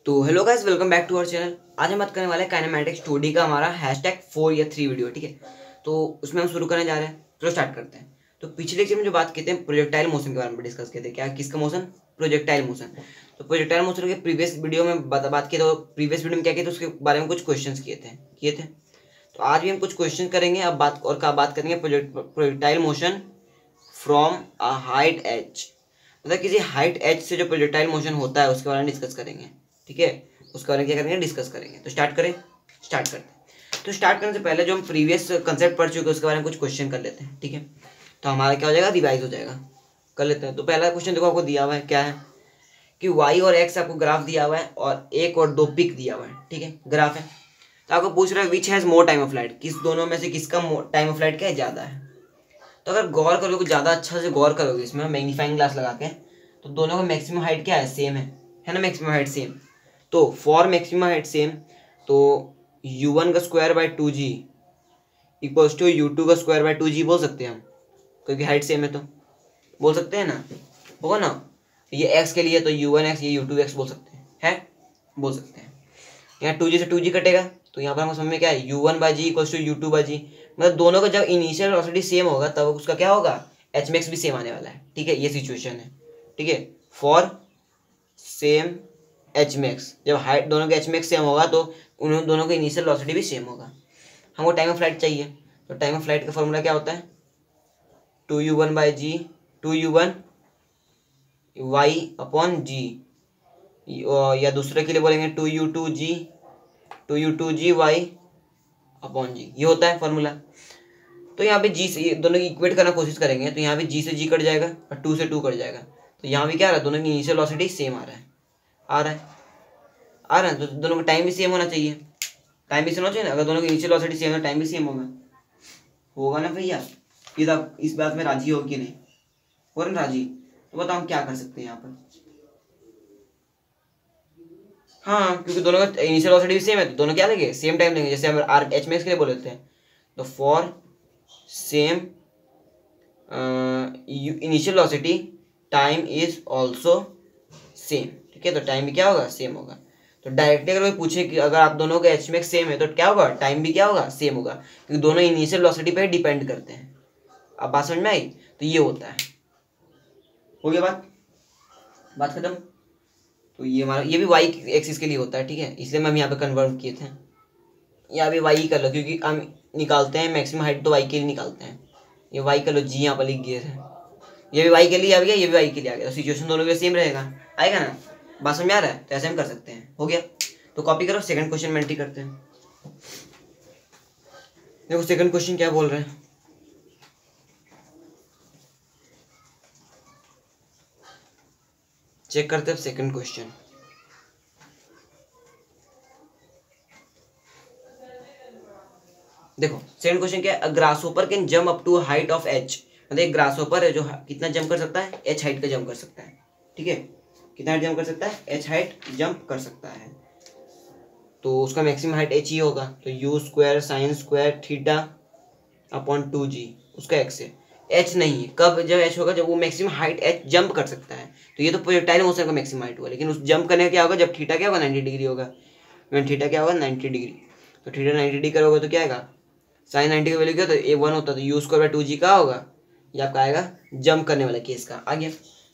तो hello guys, welcome back to our channel. आज हम बात करने वाले हैं काइनेमैटिक्स 2D का हमारा #4 या 3 वीडियो, ठीक है। तो उसमें हम शुरू करने जा रहे हैं, चलो स्टार्ट करते हैं। तो पिछले लेक्चर में जो बात की थी, प्रोजेक्टाइल मोशन के बारे में डिस्कस किए थे। क्या किसका मोशन? Projectile motion. तो प्रोजेक्टाइल मोशन के प्रीवियस वीडियो में बात की, तो प्रीवियस वीडियो में क्या किया था उसके बारे में कुछ क्वेश्चन किए थे। तो आज भी हम कुछ क्वेश्चन करेंगे। अब बात करेंगे projectile motion from a height h, मतलब किसी हाइट एज से जो प्रोजेक्टाइल मोशन होता है उसके बारे में डिस्कस करेंगे, ठीक है। उसके बारे में क्या करेंगे, डिस्कस करेंगे। तो स्टार्ट करते हैं। तो स्टार्ट करने से पहले जो हम प्रीवियस कंसेप्ट पढ़ चुके हैं उसके बारे में कुछ क्वेश्चन कर लेते हैं, ठीक है। तो हमारा क्या हो जाएगा, रिवाइज हो जाएगा। कर लेते हैं। तो पहला क्वेश्चन देखो, आपको दिया हुआ है क्या है कि y और x आपको ग्राफ दिया हुआ है और एक और दो पिक दिया हुआ है, ठीक है, ग्राफ है। तो आपको पूछ रहा है which has more time of flight, किस दोनों में से किसका टाइम ऑफ फ्लाइट क्या है, ज़्यादा है। तो अगर गौर करोगे, ज़्यादा अच्छा से गौर करोगे इसमें मैग्नीफाइंग ग्लास लगा के, तो दोनों का मैक्सिमम हाइट क्या है, सेम है ना, मैक्सिमम हाइट सेम। तो फॉर मैक्सिमम हाइट सेम, तो u1 का square by 2g equals to u2 का स्क्वायर बाय 2g बोल सकते हैं हम, क्योंकि हाइट सेम है। तो बोल सकते हैं ना, होगा ना। ये x के लिए तो u1x, ये u2x बोल सकते हैं, बोल सकते हैं। यहाँ 2g से 2g कटेगा, तो यहाँ पर हम समझ में क्या है, u1/g इक्वल्स टू u2/g। मतलब दोनों का जब इनिशियल वेलोसिटी सेम होगा तब उसका क्या होगा, hmax भी सेम आने वाला है, ठीक है। ये सिचुएशन है, ठीक है। फॉर सेम hmax, जब हाइट दोनों के hmax सेम होगा तो उन दोनों का इनिशियल वेलोसिटी भी सेम होगा। हमको टाइम ऑफ फ्लाइट चाहिए, तो टाइम ऑफ फ्लाइट का फॉर्मूला क्या होता है, 2u1/g, 2u1 y/g, या दूसरे के लिए बोलेंगे 2u2g, 2u2g y/g, ये होता है फॉर्मूला। तो यहाँ पे जी से ये दोनों की इक्वेट करना कोशिश करेंगे, तो यहाँ पे जी से जी कट जाएगा और 2 से 2 कट जाएगा। तो यहाँ भी क्या आ रहा है, दोनों की इनिशियल वेलोसिटी सेम आ रहा है। तो दोनों का टाइम भी सेम होना चाहिए, टाइम भी सेम होना चाहिए ना। अगर दोनों की इनिशियल वेलोसिटी सेम है, टाइम भी सेम होगा ना भैया। ये आप इस बात में राजी हो कि नहीं, हो ना राजी? तो बताओ हम क्या कर सकते हैं यहाँ पर। हाँ, क्योंकि दोनों का इनिशियल वेलोसिटी भी सेम है, तो दोनों क्या लेंगे, सेम टाइम लेंगे। जैसे हम आर hmax के लिए बोले थे, तो for same initial velocity time is also same, ठीक है। तो टाइम भी क्या होगा, सेम होगा। तो डायरेक्टली अगर कोई पूछे कि अगर आप दोनों का hmax सेम है तो क्या होगा, टाइम भी क्या होगा, सेम होगा, क्योंकि दोनों इनिशियल वेलोसिटी पे डिपेंड करते हैं। अब बात समझ में आई? तो ये होता है, हो गया बात खत्म। तो ये हमारा, ये भी वाई एक्सिस के लिए होता है, ठीक है, इसलिए हम यहाँ पे कन्वर्ट किए थे। यहाँ पे वाई कर लो, क्योंकि हम निकालते हैं मैक्सिमम हाइट तो वाई के लिए निकालते हैं। ये वाई कर लो, जी यहाँ पर लिख दिए थे। ये भी वाई के लिए आ गया, ये भी वाई के लिए आ गया। तो सिचुएशन दोनों के सेम रहेगा, आएगा ना। बात समझ में आ रहा है? तो ऐसे हम कर सकते हैं, हो गया। तो कॉपी करो, सेकंड क्वेश्चन में एंट्री करते हैं। देखो सेकंड क्वेश्चन क्या बोल रहे हैं, चेक करते हैं सेकंड क्वेश्चन। देखो सेकंड क्वेश्चन क्या है, grasshopper can jump up to height of h, मतलब एक ग्रासहोपर है जो कितना जंप कर सकता है, h हाइट का जंप कर सकता है, ठीक है। कितना हाइट जंप कर सकता है, h हाइट जंप कर सकता है। तो उसका मैक्सिमम हाइट h ही होगा। तो u² sin square theta upon 2g, उसका x है, h नहीं है। कब जब h होगा, जब वो मैक्सिमम हाइट h जंप कर सकता है। तो ये तो प्रोजेक्टाइल मोशन का मैक्सिमम हाइट हुआ, लेकिन उस जंप करने का क्या होगा, जब थीटा क्या होगा, 90 डिग्री होगा। थीटा क्या होगा, 90 डिग्री। तो थीटा 90 डिग्री करोगे तो क्या आएगा, साइन 90 का वैल्यू क्या, तो a1 होता है, तो u² का होगा। ये आपका आएगा जंप करने वाला केस का, आ गया।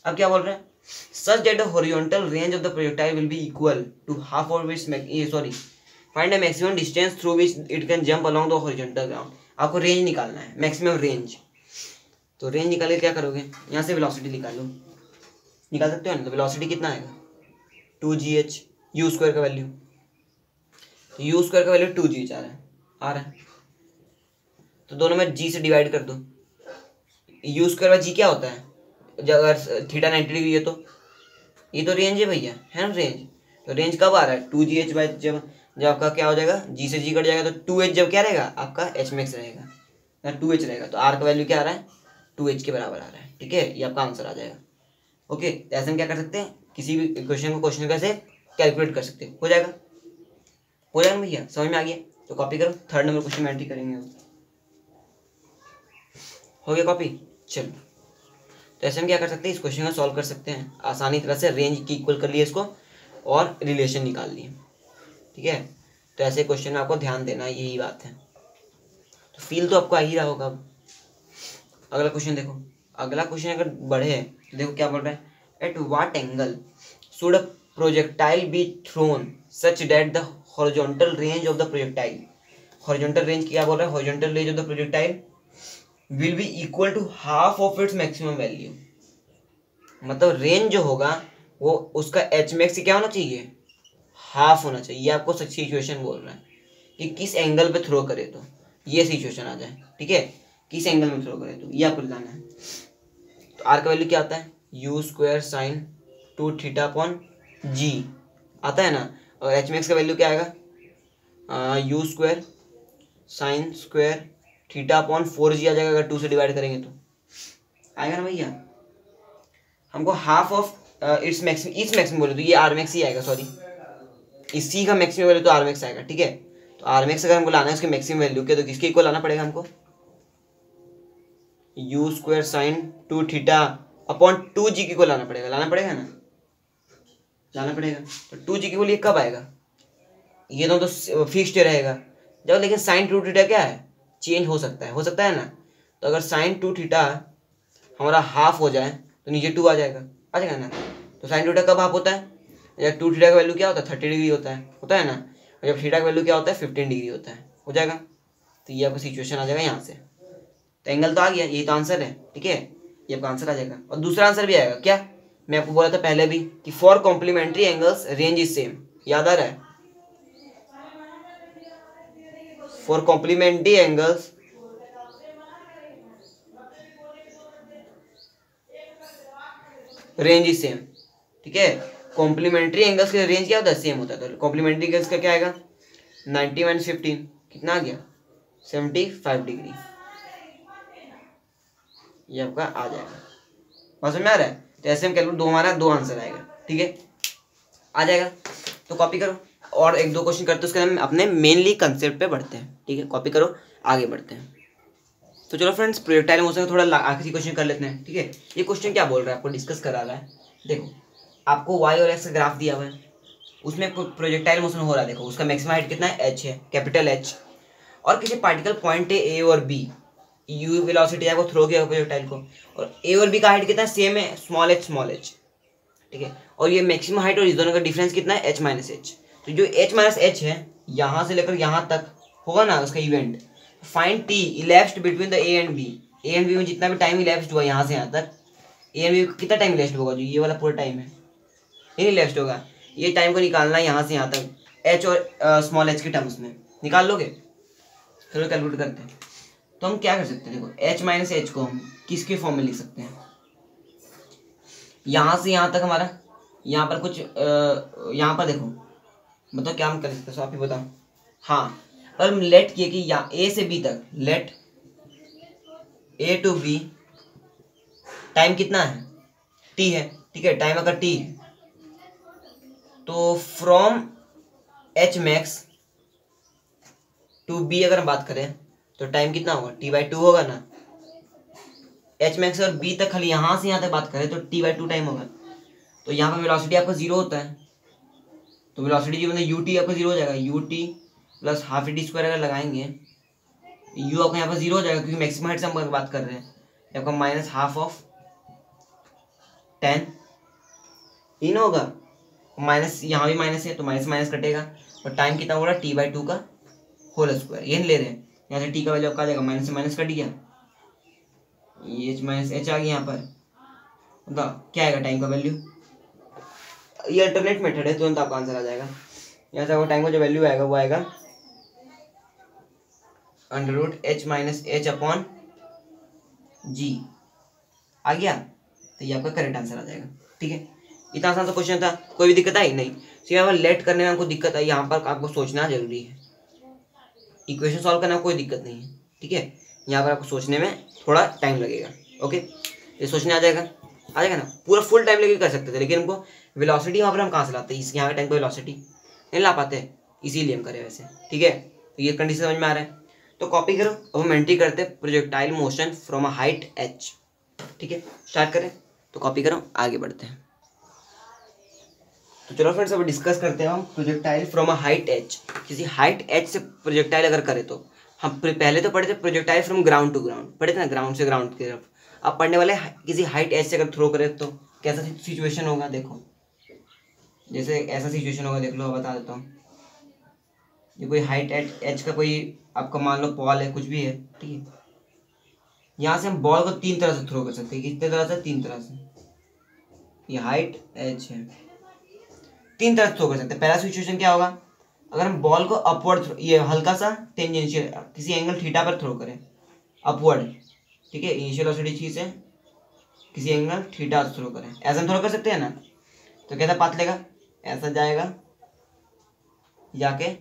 अब क्या बोल रहे हैं, such that the horizontal range of the projectile will be equal to half of its find the maximum distance through which it can jump along the horizontal ground. आपको रेंज निकालना है, मैक्सिमम रेंज। तो range निकाल के क्या करोगे, यहाँ से वेलोसिटी निकालो, निकाल सकते हो ना। तो वेलोसिटी कितना आएगा, 2gh, u² का वैल्यू, तो u² का वैल्यू 2g आ रहा है। तो दोनों में g से डिवाइड कर दो। u² g क्या होता है, जब अगर थीटा 90 डिग्री है तो ये तो रेंज है भैया, है ना रेंज। तो रेंज कब आ रहा है, 2gh बाई, जब आपका क्या हो जाएगा, g से g कट जाएगा, तो 2h जब क्या रहेगा, आपका hmax रहेगा, 2h रहेगा। तो r का वैल्यू क्या आ रहा है, 2h के बराबर आ रहा है, ठीक है। ये आपका आंसर आ जाएगा। ओके, ऐसे हम क्या कर सकते हैं, किसी भी क्वेश्चन कैसे कैलकुलेट कर सकते हैं, हो जाएगा ना भैया, समझ में आ गया। तो कॉपी करो, थर्ड नंबर क्वेश्चन में एंट्री करेंगे। हो गया कॉपी, चलो। तो ऐसे हम क्या कर सकते हैं, इस क्वेश्चन को सॉल्व कर सकते हैं आसानी तरह से। रेंज की इक्वल कर लिया इसको, और रिलेशन निकालनी है, ठीक है। तो ऐसे क्वेश्चन में आपको ध्यान देना, यही बात है। तो फील तो आपको आ ही रहा होगा। अगला क्वेश्चन देखो, अगला क्वेश्चन अगर बढ़े तो देखो क्या बोल रहा है, at what angle should a projectile be thrown such that the horizontal range of the projectile, horizontal range क्या बोल रहा है, horizontal range of the projectile will be equal to half of its maximum value. मतलब range जो होगा वो उसका H max से क्या होना चाहिए, हाफ होना चाहिए। ये आपको सिचुएशन बोल रहा है कि किस एंगल पे थ्रो करे तो ये सिचुएशन आ जाए, ठीक है। किस एंगल में थ्रो करे तो ये आपको लाना है। तो आर का वैल्यू क्या आता है, u square sine 2 theta upon g आता है ना। और एच मैक्स का वैल्यू क्या आएगा, you square sine square theta upon 4g आ जाएगा। अगर 2 से डिवाइड करेंगे तो आएगा ना भैया। हमको हाफ ऑफ इट्स मैक्सिमम बोले तो ये आर मैक्स ही आएगा, सॉरी इसी का मैक्सिमम वैल्यू तो आर मैक्स आएगा, ठीक है। तो आर मैक्स अगर हमको लाना है उसके मैक्सिमम वैल्यू के, तो किसके इक्वल लाना पड़ेगा हमको, you square sine 2 theta upon 2g के इक्वल लाना पड़ेगा ना, लाना पड़ेगा। तो 2g के इक्वल ये कब आएगा, ये तो फिक्स्ड रहेगा जब, लेकिन साइन 2 थीटा क्या है, चेंज हो सकता है ना। तो अगर साइन 2 थीटा हमारा हाफ हो जाए तो नीचे 2 आ जाएगा ना। तो साइन 2 थीटा कब हाफ होता है, जब 2 थीटा का वैल्यू क्या होता है 30 डिग्री होता है ना। और जब थीटा का वैल्यू क्या होता है 15 डिग्री होता है, हो जाएगा। तो ये आपका सिचुएशन आ जाएगा यहाँ से। तो एंगल तो आ गया, यही तो आंसर है, ठीक है। ये आपका आंसर आ जाएगा। और दूसरा आंसर भी आएगा क्या, मैं आपको बोला था पहले भी कि for complementary angles range is same, याद आ रहा है। For complementary angles range is same, ठीक है। कॉम्प्लीमेंट्री एंगल्स का रेंज क्या होता है, सेम होता है। तो कॉम्प्लीमेंट्री एंगल्स का क्या आएगा, 90 - 15 कितना आ गया, 75 डिग्री। ये आपका आ जाएगा, समझ में आ रहा है। तो ऐसे हम कैलकुलेट हमारा 2 आंसर आएगा, ठीक है, आ जाएगा। तो कॉपी करो और 1-2 क्वेश्चन करते उसके बाद अपने मेनली कंसेप्ट पे बढ़ते हैं, ठीक है। कॉपी करो, आगे बढ़ते हैं। तो चलो फ्रेंड्स, प्रोजेक्टाइल मोशन का थोड़ा आखिरी क्वेश्चन कर लेते हैं, ठीक है। ये क्वेश्चन क्या बोल रहा है, आपको डिस्कस करा रहा है। देखो आपको वाई और एक्स का ग्राफ दिया हुआ है, उसमें प्रोजेक्टाइल मोशन हो रहा है। देखो उसका मैक्सिमम हाइट कितना है, एच है, कैपिटल एच। और किसी पार्टिकल पॉइंट है ए और बी, यू वेलोसिटी है, वो थ्रो किया प्रोजेक्टाइल को, और ए और बी का हाइट कितना है, सेम है, स्मॉल एच, ठीक है। और ये मैक्सिमम हाइट और इस दोनों का डिफरेंस कितना है, एच माइनस एच। तो जो एच माइनस एच है यहाँ से लेकर यहाँ तक होगा ना उसका event, find t elapsed between the A and B. A and B में जितना भी टाइम इलेप्स्ड हुआ यहाँ से यहाँ तक, ए एंड बी कितना टाइम इलेप्स्ड होगा, जो ये वाला पूरा टाइम है ये इलेप्स्ड होगा। ये टाइम को निकालना है यहाँ से यहाँ तक, एच और स्मॉल एच के टर्म्स में निकाल लोगे। चलो कैलकुलेट करते हैं। तो हम क्या कर सकते हैं, देखो एच माइनस एच को हम किसके फॉर्म में लिख सकते हैं, यहाँ से यहाँ तक हमारा, यहाँ पर कुछ यहाँ पर देखो, बताओ क्या हम कर सकते हैं, आप ही बताओ। हाँ, पर हम लेट किए कि यहाँ ए से बी तक, let A to B time कितना है, टी है, ठीक है। टाइम अगर टी है तो from h max to B अगर हम बात करें तो टाइम कितना होगा, t/2 होगा ना। एच मैक्स और बी तक खाली यहाँ से यहाँ तक बात करें तो t/2 टाइम होगा। तो यहाँ पर वेलोसिटी आपका 0 होता है, तो वेलोसिटी जो मतलब ut आपका 0 हो जाएगा, ut plus half T square अगर लगाएंगे, u आपका यहाँ पर 0 हो जाएगा क्योंकि मैक्सिमम हाइट से हम बात कर रहे हैं। आपका माइनस हाफ ऑफ 10 इन होगा, माइनस यहाँ भी माइनस है तो माइनस माइनस कटेगा, और टाइम कितना होगा t/2 का होल स्क्वायर, ये ले रहे हैं। यहाँ से टी का वैल्यू आपका आ जाएगा, माइनस से माइनस कट गया, ये एच माइनस एच आ गया। यहाँ पर क्या आएगा टाइम का वैल्यू, ये अल्टरनेट मेथड है, तुरंत आपका आंसर आ जाएगा। यहाँ से टाइम का जो वैल्यू आएगा वो आएगा √h - h अपॉन जी आ गया। तो ये आपका करेक्ट आंसर आ जाएगा, ठीक है। इतना आसान सा क्वेश्चन था, कोई भी दिक्कत आई नहीं। यहाँ पर लेट करने में हमको दिक्कत आई, यहाँ पर आपको सोचना जरूरी है। इक्वेशन सॉल्व करने में कोई दिक्कत नहीं है, ठीक है। यहाँ पर आपको सोचने में थोड़ा टाइम लगेगा, ओके। ये सोचने आ जाएगा ना, पूरा फुल टाइम लेके कर सकते थे, लेकिन हमको वेलोसिटी वहाँ पर हम कहाँ से लाते हैं, इस यहाँ के टाइम पर वेलोसिटी नहीं ला पाते, इसीलिए हम करें वैसे, ठीक है। तो ये कंडीशन समझ में आ रहा है, तो कॉपी करो। अब हम एंट्री करते हैं projectile motion from a height h, ठीक है। स्टार्ट करें, तो कॉपी करो, आगे बढ़ते हैं। तो चलो फ्रेंड्स अब डिस्कस करते हैं हम projectile from a height h. किसी हाइट एच से प्रोजेक्टाइल अगर करें तो हम पहले तो पढ़े थे projectile from ground to ground, पढ़े थे ना, ग्राउंड से ग्राउंड की तरफ। अब पढ़ने वाले किसी हाइट एच से अगर थ्रो करें तो कैसा सिचुएशन होगा। देखो जैसे ऐसा सिचुएशन होगा, देख लो बता देता हूँ। ये कोई हाइट एच का कोई आपका मान लो बॉल है, कुछ भी है, ठीक है। यहाँ से हम बॉल को 3 तरह से थ्रो कर सकते हैं। कितने तरह से? 3 तरह से। ये हाइट एच है, 3 तरह से थ्रो कर सकते हैं। पहला सिचुएशन क्या होगा, अगर हम बॉल को अपवर्ड, ये हल्का सा टेंजेंशियल किसी एंगल थीटा पर थ्रो करें, अपवर्ड, ठीक है, इनिशियल वेलोसिटी चीज है, किसी एंगल थीटा से थ्रो करें, ऐसा हम थ्रो कर सकते हैं ना। तो कैसा पाथ लेगा, ऐसा जाएगा, जाके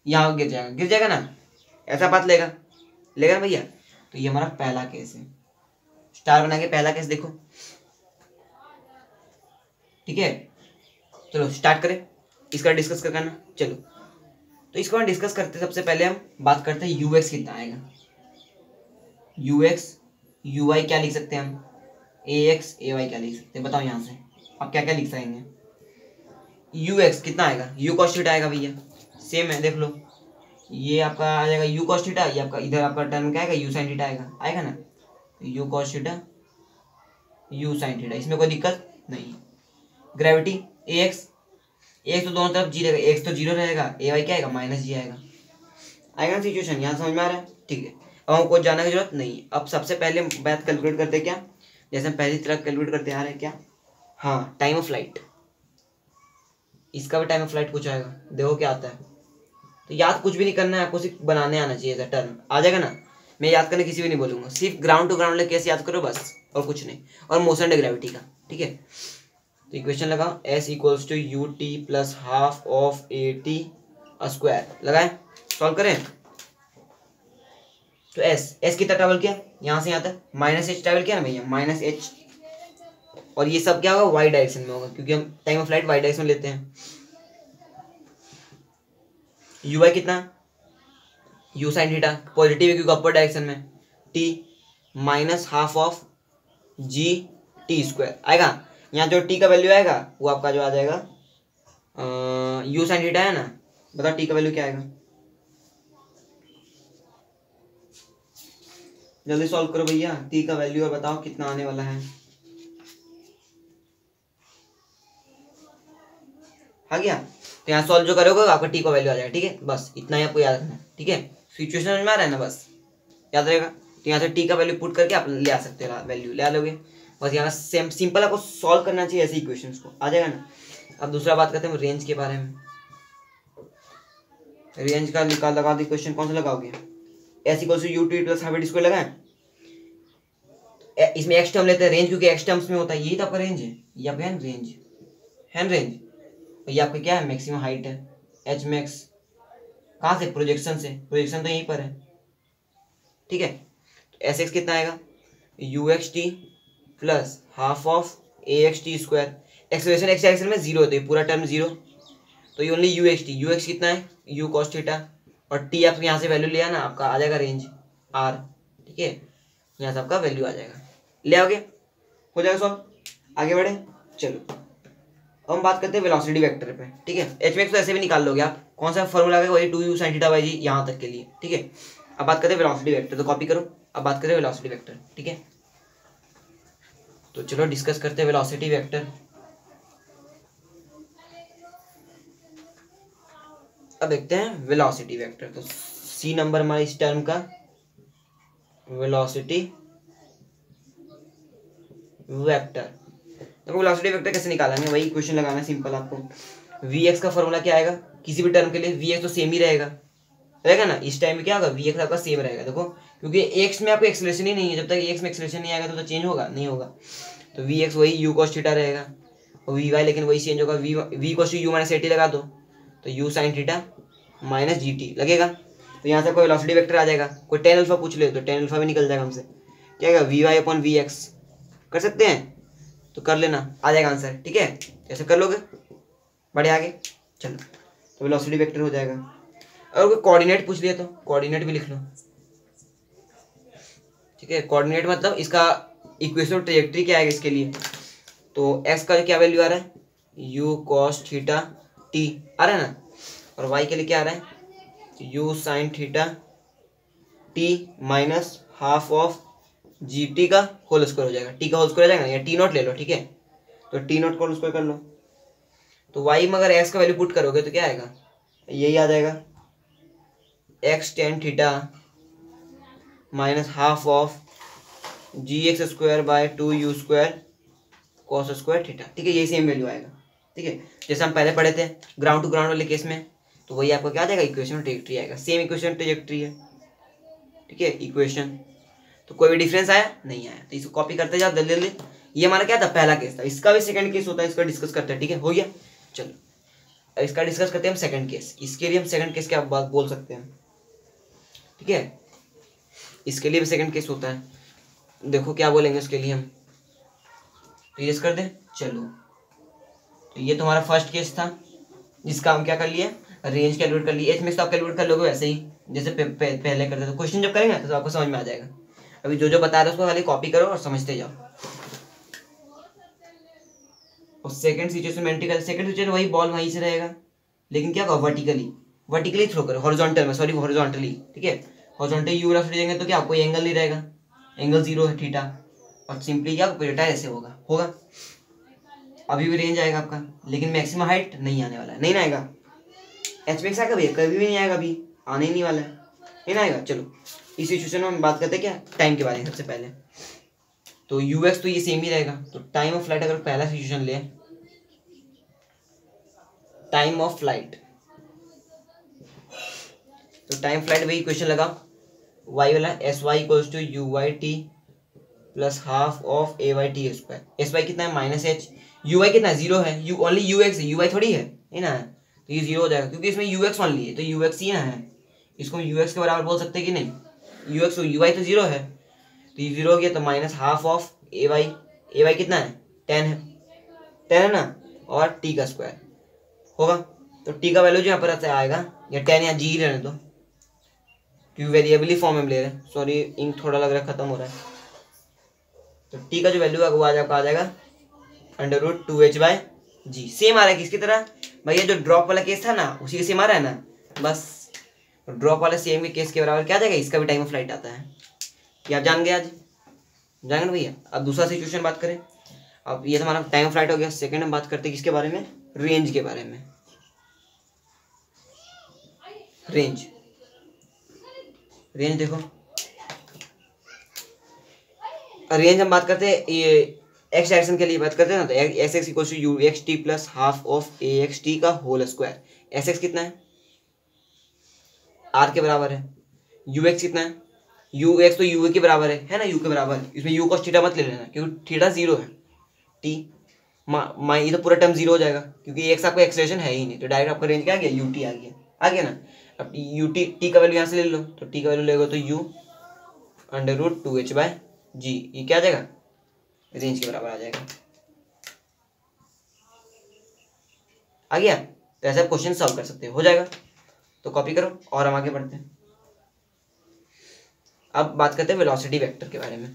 यहाँ गिर जाएगा ना, ऐसा पाथ लेगा ना भैया। तो ये हमारा पहला केस है। स्टार बना के पहला केस देखो, ठीक है। चलो स्टार्ट करें, इसका डिस्कस करना। चलो तो इसको हम डिस्कस करते हैं। सबसे पहले हम बात करते हैं यूएक्स कितना आएगा। यूएक्स यूआई क्या लिख सकते हैं हम, एएक्स एवाई क्या लिख सकते हैं, बताओ यहाँ से आप क्या क्या लिख सकेंगे। यूएक्स कितना आएगा, यू कॉस थीटा आएगा भैया, सेम है, देख लो। ये आपका आ जाएगा यू कॉस थीटा, ये आपका इधर आपका टर्म क्या आएगा, यू साइन थीटा आएगा ना। You cos theta you sine theta, इसमें कोई दिक्कत नहीं। ग्रेविटी एएक्स तो दोनों तरफ जी रहेगा, एक्स तो जीरो रहेगा, ए वाई क्या आएगा, माइनस जी आएगा ना सिचुएशन, यहाँ समझ में आ रहा है, ठीक है। अब हमको जानने की जरूरत नहीं। अब सबसे पहले बात कैलकुलेट करते हैं, क्या जैसे हम पहली तरह कैलकुलेट करते आ रहे हैं, क्या, हाँ, टाइम ऑफ फ्लाइट। इसका भी टाइम ऑफ फ्लाइट कुछ आएगा, देखो क्या आता है। तो याद कुछ भी नहीं करना है आपको, सिर्फ बनाने आना चाहिए, टर्म आ जाएगा ना। मैं याद करने किसी भी नहीं बोलूंगा, सिर्फ ग्राउंड टू ग्राउंड लेके कैसे याद करो बस, और कुछ नहीं। और मोशन ग्रेविटी का, ठीक है। तो इक्वेशन लगाओ, s equals to u t plus half of a t square, लगाए, सॉल्व करें। तो s कितना ट्रेवल किया, यहाँ से यहाँ तक माइनस एच ट्रेवल किया ना भैया, माइनस एच। और ये सब क्या होगा, वाई डायरेक्शन में होगा, क्योंकि हम time of flight y direction में लेते हैं। यू वाई कितना, यू साइन थीटा, पॉजिटिव है क्योंकि अपर डायरेक्शन में, t minus half of g t square आएगा। यहाँ जो टी का वैल्यू आएगा वो आपका जो आ जाएगा यू साइन थीटा है ना, बताओ टी का वैल्यू क्या आएगा, जल्दी सॉल्व करो भैया, टी का वैल्यू और बताओ कितना आने वाला है। आ गया, तो यहाँ सॉल्व जो करोगे आपका टी का वैल्यू आ जाएगा, ठीक है। बस इतना ही आपको याद रखना है, ठीक है। सिचुएशन समझ में आ रहा है ना, बस याद रहेगा। तो यहाँ से टी का वैल्यू पुट करके आप ले आ सकते हो, वैल्यू ले आ लोगे बस। यहाँ सेम सिंपल आपको सॉल्व करना चाहिए ऐसे इक्वेशंस को, आ जाएगा ना। अब दूसरा बात करते हैं रेंज के बारे में। रेंज का निकाल लगा दो, इक्वेशन कौन सा लगाओगे, s equals to u t plus half square लगाएं। इसमें एक्स टर्म लेते हैं रेंज, क्योंकि एक्स टर्म्स में होता है, यही तो आपका रेंज है, ये आपका है रेंज, है रेंज। ये आपका क्या है, मैक्सिमम हाइट है, एच मैक्स। कहाँ से, प्रोजेक्शन से, प्रोजेक्शन तो यहीं पर है, ठीक है। तो एस एक्स कितना आएगा, you x t plus half of a x T square. Acceleration x direction में जीरो होती है, पूरा टर्म जीरो, तो ये only you x T. You x कितना है, यू कॉस थीटा, और टी आपको यहाँ से वैल्यू लिया ना, आपका आ जाएगा रेंज आर, ठीक है। यहाँ से आपका वैल्यू आ जाएगा, ले आओगे, हो जाएगा सॉल्व। आगे बढ़े, चलो अब हम बात करते हैं वेलोसिटी वेक्टर पे, ठीक है। एच मैक्स तो ऐसे भी निकाल लोगे आप, कौन सा फॉर्मूला है, वही 2u sin थीटा बाई जी यहाँ तक के लिए, ठीक है। अब बात करते हैं वेलोसिटी वेक्टर, तो कॉपी करो। अब बात करें वेलोसिटी वेक्टर, ठीक है। तो चलो डिस्कस करते हैं वेलोसिटी वेक्टर। अब देखते हैं वेलोसिटी वेक्टर, तो सी नंबर हमारे इस टर्म का वेलोसिटी वेक्टर। तो वेलोसिटी वेक्टर कैसे निकालेंगे, वही क्वेश्चन लगाना है सिंपल आपको। वी एक्स का फॉर्मूला क्या आएगा, किसी भी टर्म के लिए वी एक्स तो सेम ही रहेगा ना। इस टाइम में क्या होगा, वी एक्स आपका सेम रहेगा, देखो, क्योंकि एक्स में आपको एक्सेलरेशन ही नहीं है, जब तक एक्स में एक्सेलरेशन नहीं आएगा तो चेंज होगा नहीं होगा। तो वी एक्स वही यू कॉस थीटा रहेगा, और वी वाई लेकिन वही चेंज होगा, v cos u minus a t लगा दो, तो u sine theta minus g t लगेगा। तो यहाँ से कोई वेलोसिटी वेक्टर आ जाएगा, कोई टेन अल्फा पूछ ले तो टेन अल्फा भी निकल जाएगा हमसे, क्या आएगा, v y upon v x. कर सकते हैं तो कर लेना, आ जाएगा आंसर, ठीक है। ऐसे कर लोगे, बढ़े आगे, चलो। तो वेलोसिटी वेक्टर हो जाएगा। अगर कोई कोऑर्डिनेट पूछ लिया तो कोऑर्डिनेट भी लिख लो, ठीक है। कोऑर्डिनेट मतलब इसका इक्वेशन ट्रैजेक्टरी क्या है इसके लिए, तो एक्स का क्या वैल्यू आ रहा है, यू कॉस थीटा टी आ रहा है ना, और वाई के लिए क्या आ रहा है, you sine theta T minus half of g t का होल स्क्वायर हो जाएगा, टी का होल स्क्वायर हो जाएगा, या टी नॉट ले लो, ठीक है, तो टी नॉट का होल स्क्वायर कर लो। तो वाई में अगर एक्स का वैल्यू पुट करोगे तो क्या आएगा, यही आ जाएगा, x tan theta minus half of g x square by two u square cos square theta, ठीक है, यही सेम वैल्यू आएगा, ठीक है, जैसे हम पहले पढ़े थे ग्राउंड टू ग्राउंड वाले केस में, तो वही आपको क्या आ जाएगा, इक्वेशन ट्रेजेक्ट्री आएगा, सेम इक्वेशन ट्रेजेक्ट्री है, ठीक है, इक्वेशन। तो कोई भी डिफरेंस आया नहीं आया, तो इसको कॉपी करते जाओ जल्दी जल्दी। ये हमारा क्या था, पहला केस था, इसका भी सेकंड केस होता है, इसका डिस्कस करते हैं, ठीक है, हो गया। चलो अब इसका डिस्कस करते हैं हम सेकंड केस, इसके लिए हम सेकंड केस क्या बात बोल सकते हैं, ठीक है, इसके लिए भी सेकंड केस होता है, देखो क्या बोलेंगे उसके लिए हम, तो ये कर दें। चलो तो ये तुम्हारा फर्स्ट केस था, जिसका हम क्या कर लिए, रेंज कैलकुलेट कर लिए, एच में आप कैलकुलेट कर लोगे वैसे ही जैसे पहले करते थे, क्वेश्चन जब करेंगे तो आपको समझ में आ जाएगा। अभी जो जो बता रहे उसको खाली कॉपी करो और समझते जाओ। और सेकंड सिचुएशन में एंट्री कर, सेकंड सिचुएशन वही बॉल वहीं से रहेगा, लेकिन क्या होगा, वर्टिकली थ्रो करो, हॉरिजॉन्टल में, सॉरी हॉरिजॉन्टली, ठीक है, हॉरिजॉन्टली यू वेलोसिटी देंगे तो क्या कोई एंगल नहीं रहेगा, एंगल जीरो है थीटा, और सिंपली क्या प्रोजेक्टाइल ऐसे होगा अभी भी रेंज आएगा आपका, लेकिन मैक्सिमम हाइट नहीं आने वाला है, नहीं आएगा, एच मैक्स आएगा भैया, कभी भी नहीं आएगा, अभी आने ही नहीं वाला है, नहीं आएगा। चलो इस सिचुएशन में हम बात करते हैं क्या, टाइम के बारे में सबसे पहले, तो यू एक्स तो ये सेम ही रहेगा, तो टाइम ऑफ फ्लाइट अगर पहला सिचुएशन ले, टाइम ऑफ फ्लाइट, तो टाइम फ्लाइट वही इक्वेशन लगा, वाई वाला s y equals to u y t plus half of a y t square, s y कितना है माइनस एच, यू वाई कितना है जीरो है, यू ओनली यू एक्स है, यू वाई थोड़ी है ना, तो ये जीरो हो जाएगा क्योंकि इसमें यू एक्स ओनली है, तो यू एक्स ही ना है, इसको हम यू एक्स के बराबर बोल सकते हैं कि नहीं, यू एक्स यू वाई तो जीरो है, तो ये जीरो हो गया, तो minus half of a y कितना है 10 है ना, और टी का स्क्वायर होगा, तो टी का वैल्यू जो यहाँ पर आएगा, या 10 या जी रहने दो क्योंकि वेरिएबली फॉर्म में ले रहे हैं, सॉरी इंक थोड़ा लग रहा है खत्म हो रहा है, तो टी का जो वैल्यू है वो आ जाएगा अंडर रूट 2h/g, सेम आ रहा है किसकी तरह भैया, जो ड्रॉप वाला केस था ना उसी के सेम आ रहा है ना, बस ड्रॉप वाले सेम के केस के बराबर क्या आ जाएगा, इसका भी टाइम ऑफ फ्लाइट आता है, क्या आप जान गए, आज जान गए भैया। अब दूसरा सिचुएशन बात करें, अब ये तो हमारा टाइम ऑफ फ्लाइट हो गया, सेकंड हम बात करते हैं किसके बारे में, रेंज के बारे में, रेंज देखो, रेंज हम बात करते हैं ये एक्स डायरेक्शन के लिए बात करते हैं ना, तो s x equal to u x t plus half of a x t का होल स्क्वायर, एस एक्स कितना है आर के बराबर है, यू एक्स कितना है, यू एक्स तो यू के बराबर है ना, यू के बराबर, इसमें यू कॉस थीटा मत ले लेना क्योंकि थीटा जीरो है, टी ये तो पूरा टर्म जीरो हो जाएगा क्योंकि एक्स आपका एक्सलेशन है ही नहीं, तो डायरेक्ट आपका रेंज क्या आ गया, यू टी आ गया ना, अब यू टी का वैल्यू यहाँ से ले लो, तो टी का वैल्यू लेगा तो यू अंडर रूट 2h/g, ये क्या आ जाएगा, रेंज के बराबर आ जाएगा, आ गया। तो ऐसे आप क्वेश्चन सॉल्व कर सकते हो जाएगा, तो कॉपी करो और हम आगे बढ़ते हैं। अब बात करते हैं वेलोसिटी वेक्टर के बारे में,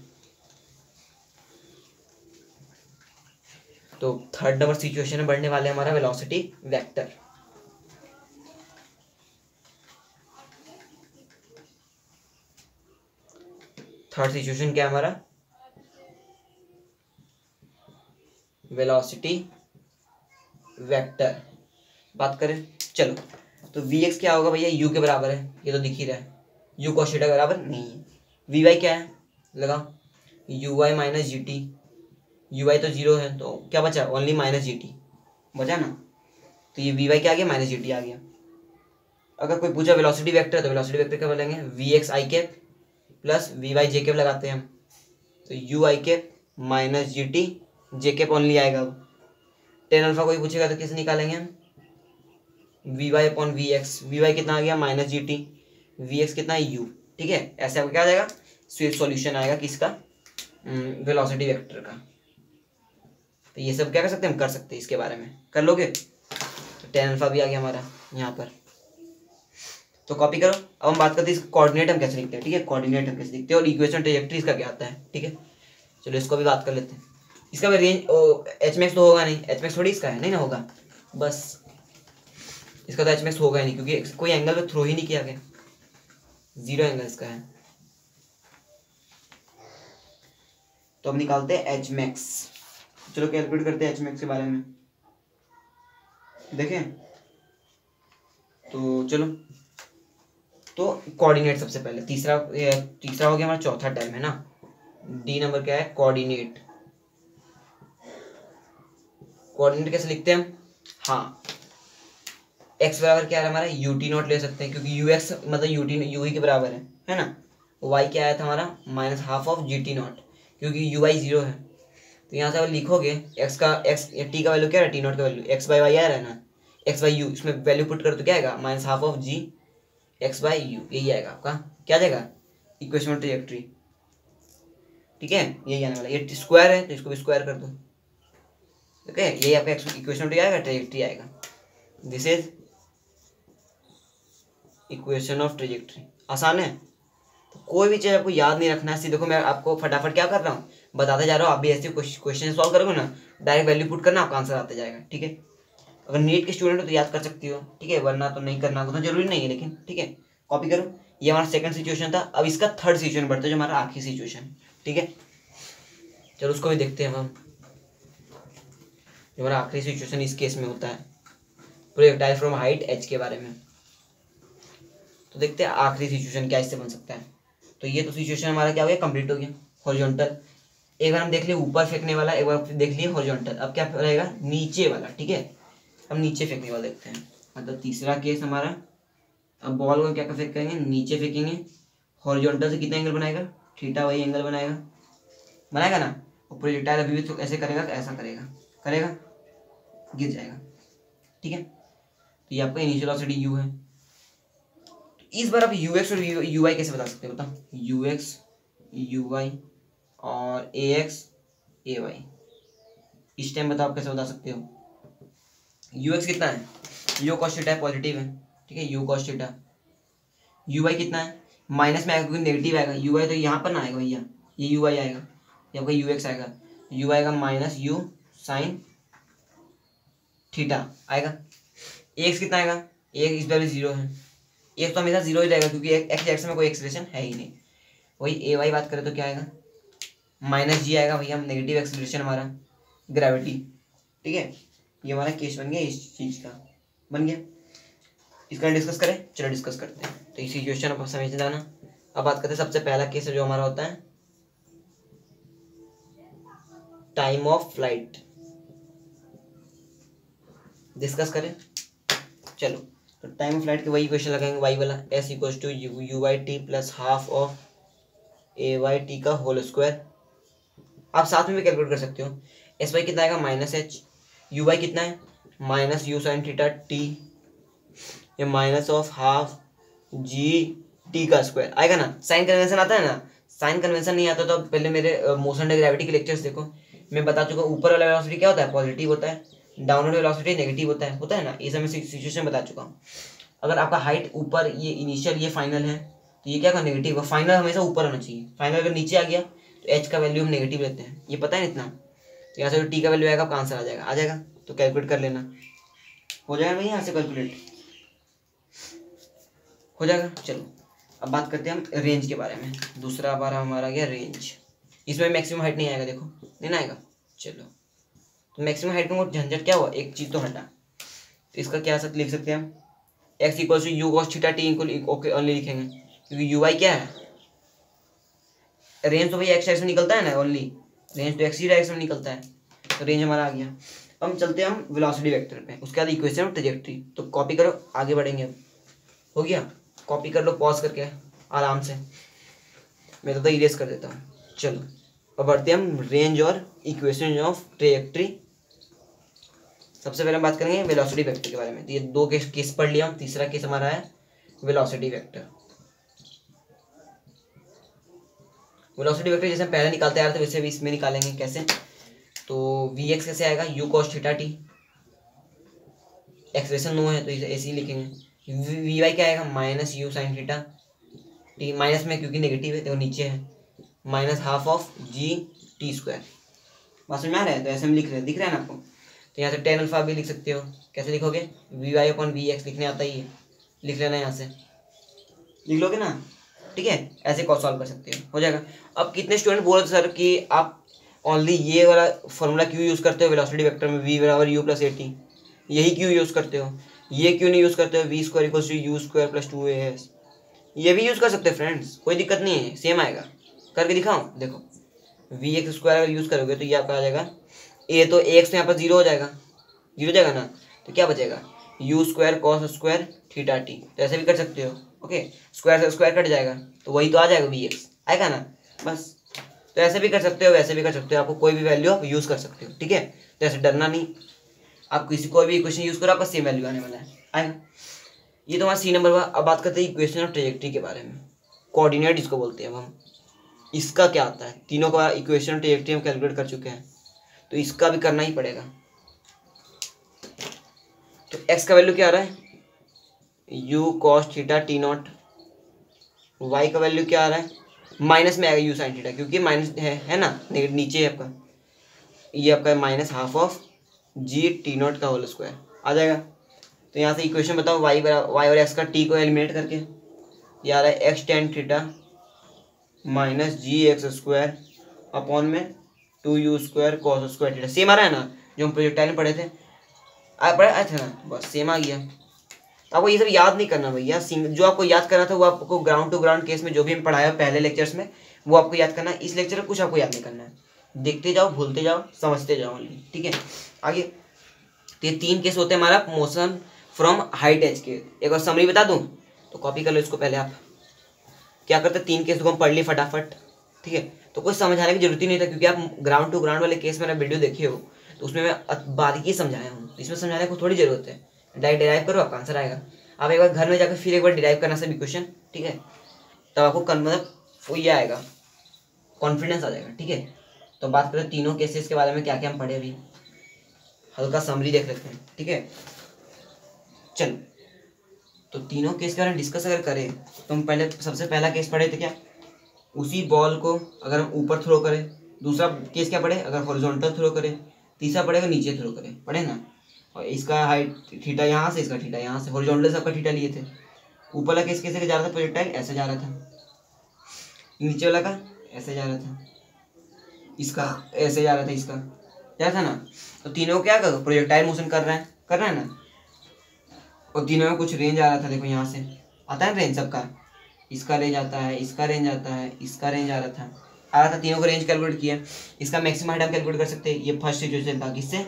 तो थर्ड नंबर सिचुएशन में बढ़ने वाले हमारा वेलोसिटी वेक्टर, थर्ड सिचुएशन क्या हमारा, वेलोसिटी वेक्टर बात करें। चलो तो Vx क्या होगा भैया, u के बराबर है, ये तो दिख ही रहा है, u cos थीटा के बराबर नहीं है, Vy क्या है लगा uy minus g T, uy तो जीरो है तो क्या बचा, ओनली माइनस जी टी बचा ना, तो ये Vy क्या आ गया, माइनस जी टी आ गया। अगर कोई पूछा वेलोसिटी वेक्टर, तो वेलोसिटी वेक्टर क्या बोलेंगे, Vx आई कैप प्लस Vy जे कैप लगाते हैं हम, तो u आई कैप माइनस जी टी जे कैप ओनली आएगा। अब टेन अल्फा कोई पूछेगा तो कैसे निकालेंगे हम, Vy अपॉन Vx, Vy कितना आ गया माइनस जी टी, Vx कितना है u, ठीक है, ऐसे आपको क्या आ जाएगा, सॉल्यूशन आएगा किसका, वेलोसिटी वेक्टर का। तो ये सब क्या कर सकते हैं, हम कर सकते हैं, इसके बारे में कर लोगे, तो टेन अल्फा भी आ गया हमारा यहाँ पर, तो कॉपी करो। अब हम बात करते हैं इसका कोऑर्डिनेट हम कैसे लिखते हैं, ठीक है, कोऑर्डिनेट हम कैसे लिखते हैं और इक्वेशन ट्रेजेक्ट्री इसका क्या आता है, ठीक है, चलो इसको भी बात कर लेते हैं। इसका भी रेंज एच मैक्स तो होगा नहीं, एच मैक्स थोड़ी इसका है, नहीं ना होगा, बस इसका तो एच मैक्स होगा ही नहीं क्योंकि कोई एंगल पे थ्रो ही नहीं किया गया, 0 एंगल इसका है। तो अब निकालते हैं एच मैक्स। चलो कैलकुलेट करते हैं एच मैक्स के बारे में, देखें तो चलो। तो कोऑर्डिनेट सबसे पहले, तीसरा हो गया हमारा, चौथा टर्म है ना, डी नंबर क्या है, कोऑर्डिनेट। कोऑर्डिनेट कैसे लिखते हैं हम, हाँ एक्स बराबर क्या है हमारा, यूटी नॉट ले सकते हैं क्योंकि यू एक्स मतलब यू ही के बराबर है ना। वाई क्या आया था हमारा, -12 ऑफ जी टी नॉट, क्योंकि यू वाई 0 है। तो यहाँ से आप लिखोगे एक्स का एक्स टी का वैल्यू क्या है, टी नॉट का वैल्यू एक्स बाई वाई आ रहा है ना, एक्स बाई यू, इसमें वैल्यू पुट कर तो क्या आएगा, -12 of g x by u, यही आएगा आपका, क्या जाएगा, इक्वेशन ऑफ ट्रैजेक्टरी। ठीक है, यही आने वाला, ये स्क्वायर है तो इसको भी स्क्वायर कर दो, ठीक है, यही आपका इक्वेशन ऑफ आएगा, ट्रैजेक्टरी आएगा। This is equation of trajectory. आसान है, तो कोई भी चीज़ आपको याद नहीं रखना है, देखो मैं आपको फटाफट क्या कर रहा हूँ, बताते जा रहा हूँ, आप भी ऐसे क्वेश्चन सॉल्व करोगे ना, डायरेक्ट वैल्यू पुट करना, आपका आंसर आते जाएगा। ठीक है, अगर नीट के स्टूडेंट हो तो याद कर सकती हो, ठीक है, वरना तो नहीं करना, उतना जरूरी नहीं है, लेकिन ठीक है कॉपी करो। ये हमारा सेकंड सिचुएशन था, अब इसका थर्ड सिचुएशन बढ़ते जो हमारा आखिरी सिचुएशन। ठीक है, चलो उसको भी देखते हैं हम। जो हमारा आखिरी सिचुएशन इस केस में होता है, प्रोजेक्टाइल फ्रॉम हाइट एच के बारे में। तो देखते हैं आखिरी सिचुएशन क्या इससे बन सकता है। तो ये तो सिचुएशन हमारा क्या हो गया, कंप्लीट हो गया, हॉरिजॉन्टल। एक बार हम देख लिए ऊपर फेंकने वाला, एक बार देख लिए हॉरिजॉन्टल, अब क्या रहेगा, नीचे वाला। ठीक है, हम नीचे फेंकने वाला देखते हैं, मतलब तीसरा केस हमारा। अब बॉल को क्या फेंक करेंगे, नीचे फेंकेंगे, हॉरिजॉन्टल से कितना एंगल बनाएगा, थीटा वही एंगल बनाएगा ना। और प्रोजेक्टाइल अभी भी तो ऐसे करेगा, तो ऐसा करेगा, गिर जाएगा। ठीक है, तो ये आपका इनिशियल वेलोसिटी यू है। इस बार आप यू एक्स और यू वाई कैसे बता सकते हो, बताओ, यू एक्स यू वाई और ए एक्स ए वाई, इस टाइम बताओ आप कैसे बता सकते हो। यू एक्स कितना है, यू कॉस थीटा है, पॉजिटिव है। ठीक है, u cos theta. U y कितना है, माइनस में आएगा क्योंकि नेगेटिव आएगा, यू वाई तो यहाँ पर ना आएगा भैया, ये यू वाई आएगा, ये आपका यू एक्स आएगा, यू आएगा माइनस यू साइन थीटा आएगा। ए एक्स कितना आएगा, ए इस बार 0 है, एक तो हमेशा 0 ही रहेगा क्योंकि एक्स एक्स में कोई एक्सेलरेशन है ही नहीं। वही ए वाई बात करें तो क्या आएगा, माइनस जी आएगा भैया, हम नेगेटिव एक्सेलरेशन हमारा, ग्रेविटी। ठीक है, ये हमारा केस बन गया, इस चीज़ का बन गया। इसका डिस्कस करें, चलो डिस्कस करते हैं। तो इस सिचुएशन आप समझ जाना। अब बात करते हैं सबसे पहला केस जो हमारा होता है, टाइम ऑफ फ्लाइट, डिस्कस करें। चलो, तो टाइम ऑफ फ्लाइट के वही क्वेश्चन लगाएंगे, वाई वाला, s equals to u y t plus half of a y t का होल स्क्वायर। आप साथ में भी कैलकुलेट कर सकते हो। एस वाई कितना आएगा, माइनस एच, यू वाई कितना है, minus u sine theta t, ये minus of half g t का स्क्वायर आएगा ना। साइन कन्वेंशन आता है ना, साइन कन्वेंशन नहीं आता तो पहले मेरे मोशन एंड ग्रेविटी के लेक्चर्स देखो, मैं बता चुका हूँ। ऊपर वाला वेलोसिटी क्या होता है, पॉजिटिव होता है, डाउनवर्ड वेलोसिटी नेगेटिव होता है ना, ये सब मैं सिचुएशन बता चुका हूँ। अगर आपका हाइट ऊपर, ये इनिशियल ये फाइनल है, तो ये क्या होगा, नेगेटिव है। फाइनल हमेशा ऊपर होना चाहिए, फाइनल अगर नीचे आ गया तो एच का वैल्यू हम नेगेटिव लेते हैं, ये पता है इतना। तो यहाँ से जो टी का वैल्यू आएगा आपका आंसर आ जाएगा, तो कैलकुलेट कर लेना, हो जाएगा भाई, यहाँ से कैलकुलेट हो जाएगा। चलो अब बात करते हैं हम रेंज के बारे में। दूसरा बार हमारा गया रेंज, इसमें मैक्सिमम हाइट नहीं आएगा, देखो नहीं ना आएगा। चलो, तो मैक्सिमम हाइट में वो झंझट क्या हुआ, एक चीज़ तो हटा, तो इसका क्या लिख सकते हैं हम, x equal to u cos theta t equal okay only लिखेंगे, क्योंकि यू वाई क्या है, रेंज तो भैया एक्स डायरेक्शन निकलता है ना, ओनली रेंज तो एक्स ही डायरेक्शन निकलता है, तो रेंज हमारा आ गया। अब हम चलते हैं हम वेलोसिटी वेक्टर पे, उसके बाद इक्वेशन ऑफ ट्रैजेक्टरी। तो कॉपी करो, आगे बढ़ेंगे। अब हो गया, कॉपी कर लो पॉज करके आराम से, मैं तो इरेज कर देता हूँ। चलो अब बढ़ते हैं हम रेंज और इक्वेशन ऑफ ट्रैजेक्टरी। सबसे पहले हम बात करेंगे वेलोसिटी वेक्टर के बारे में। तो ये दो केस पढ़ लिया हम, तीसरा केस हमारा है वेलोसिटी वेक्टर। वेलोसिटी वेक्टर जैसे हम पहले निकालते आ रहे थे वैसे भी इसमें निकालेंगे। कैसे, तो वी एक्स कैसे आएगा, u cos theta t, expression नो है तो इसे ऐसे ही लिखेंगे। वी वाई क्या आएगा, minus u sine theta T, minus में क्योंकि नेगेटिव है तो नीचे है, minus half of g t square. बात समझ में आ रहा है? तो ऐसे में लिख रहे हैं, दिख रहा है ना आपको? तो यहाँ से टेन अल्फा भी लिख सकते हो। कैसे लिखोगे? V y upon v x लिखने आता ही है, लिख लेना यहाँ से, लिख लोगे ना, ठीक है। ऐसे कॉल सॉल्व कर सकते हो जाएगा। अब कितने स्टूडेंट बोल रहे थे सर कि आप ओनली ये वाला फॉर्मूला क्यों यूज़ करते हो वेलोसिटी वेक्टर में, वी बराबर यू प्लस ए टी, यही क्यों यूज़ करते हो, ये क्यों नहीं यूज़ करते हो v square equals to u square plus 2as? ये भी यूज़ कर सकते हैं फ्रेंड्स, कोई दिक्कत नहीं है, सेम आएगा। करके दिखाऊँ? देखो वी एक्स स्क्वायर अगर यूज़ करोगे तो ये आपका आ जाएगा ए, तो एक्स तो यहाँ पर जीरो हो जाएगा, जीरो हो जाएगा ना, तो क्या बचेगा? You square cos square theta T. तो ऐसे भी कर सकते हो, ओके। स्क्वायर से स्क्वायर कट जाएगा तो वही तो आ जाएगा वी एक्स, आएगा ना, बस। तो ऐसे भी कर सकते हो, वैसे भी कर सकते हो, आपको कोई भी वैल्यू आप यूज़ कर सकते हो, ठीक है। तो ऐसे डरना नहीं, आप किसी कोई भी इक्वेशन यूज़ करो आपका सेम वैल्यू आने वाला है, आएगा। ये तो हमारा सी नंबर हुआ। अब बात करते हैं इक्वेशन ऑफ ट्रेजेक्ट्री के बारे में, कोऑर्डिनेट इसको बोलते हैं अब हम। इसका क्या आता है? तीनों का इक्वेशन ऑफ ट्रेजेक्ट्री हम कैलकुलेट कर चुके हैं, तो इसका भी करना ही पड़ेगा। तो एक्स का वैल्यू क्या आ रहा है? U cos theta t naught. Y का वैल्यू क्या आ रहा है? माइनस में आएगा यू साइन थीटा, क्योंकि माइनस है ना, नीचे है आपका, ये आपका minus half of g t naught का होल स्क्वायर आ जाएगा। तो यहाँ से इक्वेशन बताओ, वाई और एक्स का टी को एलिमिनेट करके ये आ रहा है x tan theta minus g x square upon में 2u square cos square theta. Same आ रहा है ना जो हम प्रोजेक्टाइल में पढ़े थे, आए थे ना, बस सेम आ गया। आपको ये सब याद नहीं करना भैया, जो आपको याद करना था वो आपको ग्राउंड टू ग्राउंड केस में जो भी हम पढ़ाया पहले लेक्चर्स में वो आपको याद करना है। इस लेक्चर में कुछ आपको याद नहीं करना है, देखते जाओ, भूलते जाओ, समझते जाओ, ठीक है। आगे तो ये 3 केस होते हैं हमारा मोशन फ्रॉम हाइट एज के। एक बार समरी बता दूं तो कॉपी कर लो इसको। पहले आप क्या करते, 3 केस को हम पढ़ लिए फटाफट, ठीक है। तो कुछ समझाने की जरूरत ही नहीं था, क्योंकि आप ग्राउंड टू ग्राउंड वाले केस मेरा वीडियो देखे हो तो उसमें मैं बारीकी समझाया हूँ, इसमें समझाने को थोड़ी जरूरत है। डायरेक्ट डिराइव करो, आपका आंसर आएगा। आप एक बार घर में जाकर फिर एक बार डिराइव करना सब इक्वेशन, ठीक है, तब आपको मतलब वो ये आएगा, कॉन्फिडेंस आ जाएगा, ठीक है। तो बात करें तीनों केसेस के बारे में, क्या क्या हम पढ़े, अभी हल्का समरी देख लेते हैं, ठीक है। चलो, तो तीनों केस के बारे में डिस्कस अगर करें तो हम पहले सबसे पहला केस पढ़े थे क्या, उसी बॉल को अगर हम ऊपर थ्रो करें। दूसरा केस क्या पढ़े, अगर हॉरिजॉन्टल थ्रो करें। तीसरा पढ़ेगा नीचे थ्रो करें, पढ़े ना। और इसका हाइट थीटा यहाँ से, इसका थीटा यहाँ से, हॉरिजॉन्टल से आपका थीटा लिए थे। ऊपर वाला केस कैसे जा रहा था, प्रोजेक्टाइल ऐसे जा रहा था, नीचे वाला का ऐसे जा रहा था, इसका ऐसे जा रहा था, इसका जा रहा था ना। तो तीनों क्या कर प्रोजेक्टाइल मोशन कर रहा है ना। और तीनों में कुछ रेंज आ रहा था, देखो यहाँ से आता है रेंज सबका, इसका रेंज आता है, इसका रेंज आता है, इसका रेंज आ रहा था, तीनों को रेंज कैलकुलेट किया। इसका मैक्सिमम हाइट हम कैलकुलेट कर सकते हैं, ये फर्स्ट सिचुएशन था, किससे,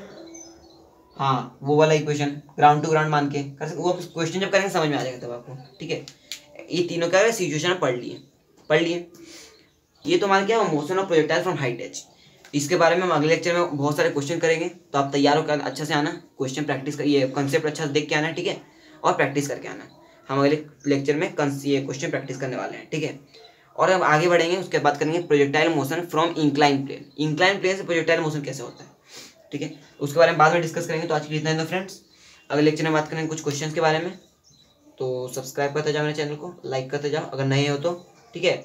हाँ वो वाला इक्वेशन ग्राउंड टू ग्राउंड मान के कर सकते। वो क्वेश्चन जब करेंगे समझ में आ जाएगा तब आपको, ठीक है। ये तीनों क्या सिचुएशन पढ़ लिए। ये तो हमारा क्या motion of projectile from height h. इसके बारे में हम अगले लेक्चर में बहुत सारे क्वेश्चन करेंगे, तो आप तैयार होकर अच्छा से आना, क्वेश्चन प्रैक्टिस कर, ये कंसेप्ट अच्छा से देख के आना, ठीक है, और प्रैक्टिस करके आना। हम अगले लेक्चर में ये क्वेश्चन प्रैक्टिस करने वाले हैं, ठीक है। और हम आगे बढ़ेंगे, उसके बाद करेंगे projectile motion from incline plane. Incline plane से प्रोजेक्टाइल मोशन कैसे होता है, ठीक है, उसके बारे में बाद में डिस्कस करेंगे। तो आज के लिए इतना ही फ्रेंड्स, अगले लेक्चर में बात करेंगे कुछ क्वेश्चन के बारे में। तो सब्सक्राइब करते जाओ मेरे चैनल को, लाइक करते जाओ अगर नए हो तो, ठीक है।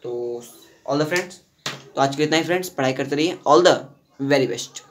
तो ऑल द फ्रेंड्स, तो आज के लिए इतना ही फ्रेंड्स, पढ़ाई करते रहिए, ऑल द वेरी बेस्ट।